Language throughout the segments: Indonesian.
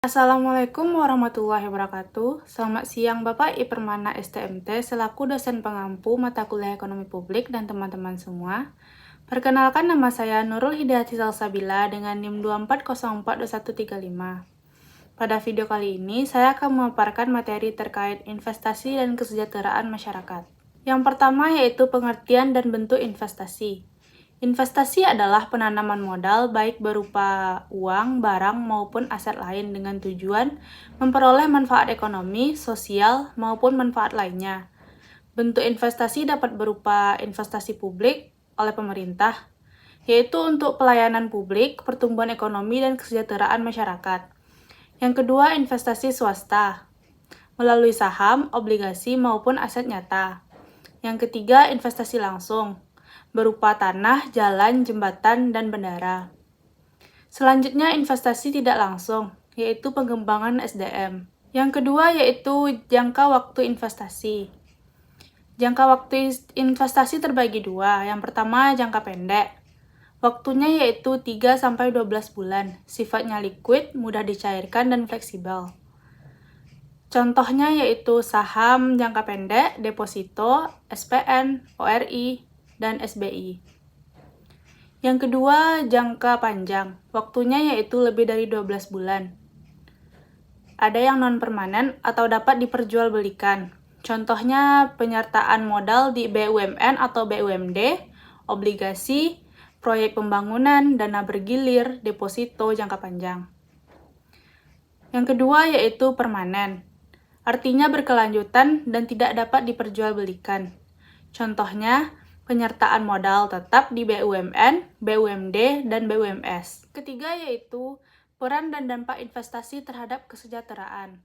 Assalamualaikum warahmatullahi wabarakatuh. Selamat siang Bapak I Permana STMT selaku dosen pengampu mata kuliah Ekonomi Publik dan teman-teman semua. Perkenalkan, nama saya Nurul Hidayati Salsabila dengan NIM 24042135. Pada video kali ini, saya akan memaparkan materi terkait investasi dan kesejahteraan masyarakat. Yang pertama yaitu pengertian dan bentuk investasi. Investasi adalah penanaman modal baik berupa uang, barang, maupun aset lain dengan tujuan memperoleh manfaat ekonomi, sosial, maupun manfaat lainnya. Bentuk investasi dapat berupa investasi publik oleh pemerintah, yaitu untuk pelayanan publik, pertumbuhan ekonomi, dan kesejahteraan masyarakat. Yang kedua, investasi swasta, melalui saham, obligasi, maupun aset nyata. Yang ketiga, investasi langsung, berupa tanah, jalan, jembatan, dan bandara. Selanjutnya, investasi tidak langsung, yaitu pengembangan SDM. Yang kedua yaitu jangka waktu investasi. Jangka waktu investasi terbagi dua. Yang pertama, jangka pendek. Waktunya yaitu 3-12 bulan. Sifatnya liquid, mudah dicairkan, dan fleksibel. Contohnya yaitu saham jangka pendek, deposito, SPN, ORI, dan SBI. Yang kedua, jangka panjang. Waktunya yaitu lebih dari 12 bulan. Ada yang non-permanen atau dapat diperjualbelikan. Contohnya penyertaan modal di BUMN atau BUMD, obligasi, proyek pembangunan, dana bergilir, deposito jangka panjang. Yang kedua yaitu permanen. Artinya berkelanjutan dan tidak dapat diperjualbelikan. Contohnya, penyertaan modal tetap di BUMN, BUMD, dan BUMS. Ketiga yaitu peran dan dampak investasi terhadap kesejahteraan.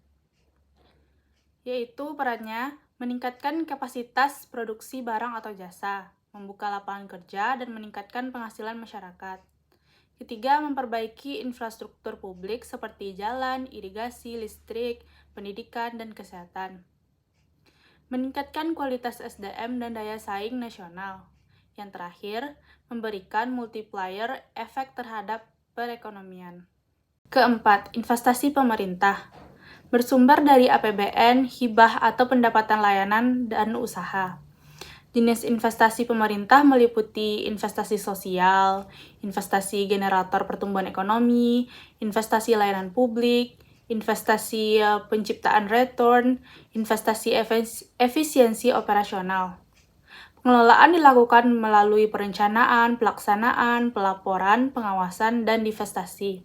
Yaitu perannya meningkatkan kapasitas produksi barang atau jasa, membuka lapangan kerja, dan meningkatkan penghasilan masyarakat. Ketiga, memperbaiki infrastruktur publik seperti jalan, irigasi, listrik, pendidikan, dan kesehatan. Meningkatkan kualitas SDM dan daya saing nasional. Yang terakhir, memberikan multiplier efek terhadap perekonomian. Keempat, investasi pemerintah. Bersumber dari APBN, hibah atau pendapatan layanan dan usaha. Jenis investasi pemerintah meliputi investasi sosial, investasi generator pertumbuhan ekonomi, investasi layanan publik, investasi penciptaan return, investasi efisiensi operasional. Pengelolaan dilakukan melalui perencanaan, pelaksanaan, pelaporan, pengawasan, dan divestasi.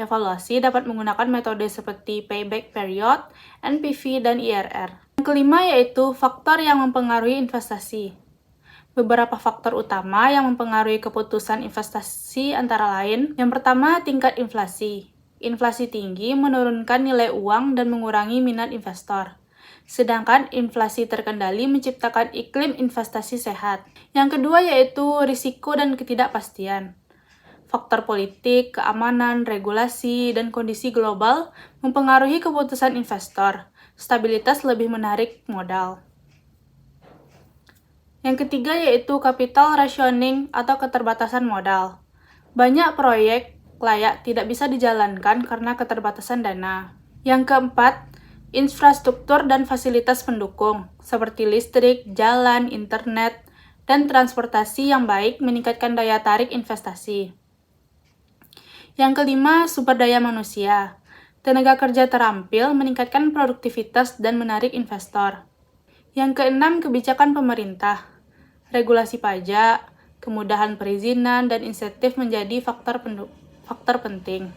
Evaluasi dapat menggunakan metode seperti payback period, NPV, dan IRR. Yang kelima yaitu faktor yang mempengaruhi investasi. Beberapa faktor utama yang mempengaruhi keputusan investasi antara lain, yang pertama tingkat inflasi. Inflasi tinggi menurunkan nilai uang dan mengurangi minat investor. Sedangkan inflasi terkendali menciptakan iklim investasi sehat. Yang kedua yaitu risiko dan ketidakpastian. Faktor politik, keamanan, regulasi, dan kondisi global mempengaruhi keputusan investor. Stabilitas lebih menarik modal. Yang ketiga yaitu capital rationing atau keterbatasan modal. Banyak proyek layak tidak bisa dijalankan karena keterbatasan dana. Yang keempat, infrastruktur dan fasilitas pendukung, seperti listrik, jalan, internet, dan transportasi yang baik meningkatkan daya tarik investasi. Yang kelima, sumber daya manusia. Tenaga kerja terampil meningkatkan produktivitas dan menarik investor. Yang keenam, kebijakan pemerintah. Regulasi pajak, kemudahan perizinan, dan insentif menjadi faktor penting.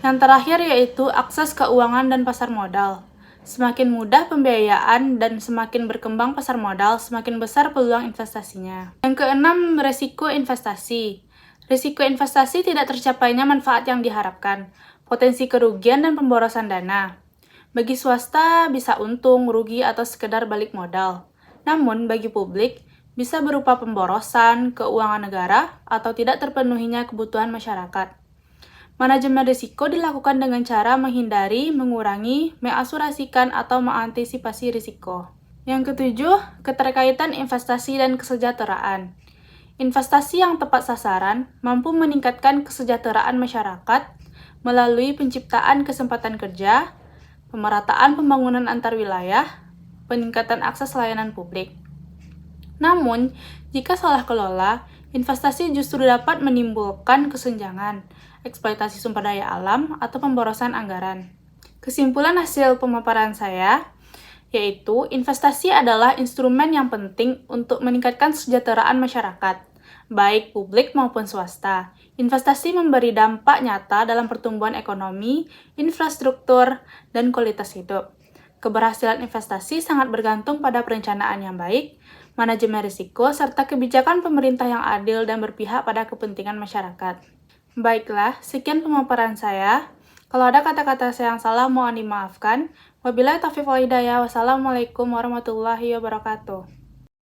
Yang terakhir yaitu akses keuangan dan pasar modal. Semakin mudah pembiayaan dan semakin berkembang pasar modal, semakin besar peluang investasinya. Yang keenam, resiko investasi. Risiko investasi tidak tercapainya manfaat yang diharapkan, potensi kerugian dan pemborosan dana. Bagi swasta bisa untung, rugi, atau sekedar balik modal. Namun bagi publik bisa berupa pemborosan, keuangan negara, atau tidak terpenuhinya kebutuhan masyarakat. Manajemen risiko dilakukan dengan cara menghindari, mengurangi, mengasurasikan, atau mengantisipasi risiko. Yang ketujuh, keterkaitan investasi dan kesejahteraan. Investasi yang tepat sasaran mampu meningkatkan kesejahteraan masyarakat, melalui penciptaan kesempatan kerja, pemerataan pembangunan antar wilayah, peningkatan akses layanan publik. Namun, jika salah kelola, investasi justru dapat menimbulkan kesenjangan, eksploitasi sumber daya alam, atau pemborosan anggaran. Kesimpulan hasil pemaparan saya, yaitu investasi adalah instrumen yang penting untuk meningkatkan kesejahteraan masyarakat, baik publik maupun swasta. Investasi memberi dampak nyata dalam pertumbuhan ekonomi, infrastruktur, dan kualitas hidup. Keberhasilan investasi sangat bergantung pada perencanaan yang baik, manajemen risiko, serta kebijakan pemerintah yang adil dan berpihak pada kepentingan masyarakat. Baiklah, sekian pemaparan saya. Kalau ada kata-kata saya yang salah, mohon dimaafkan. Wabillahi taufiq wal hidayah. Wassalamualaikum warahmatullahi wabarakatuh.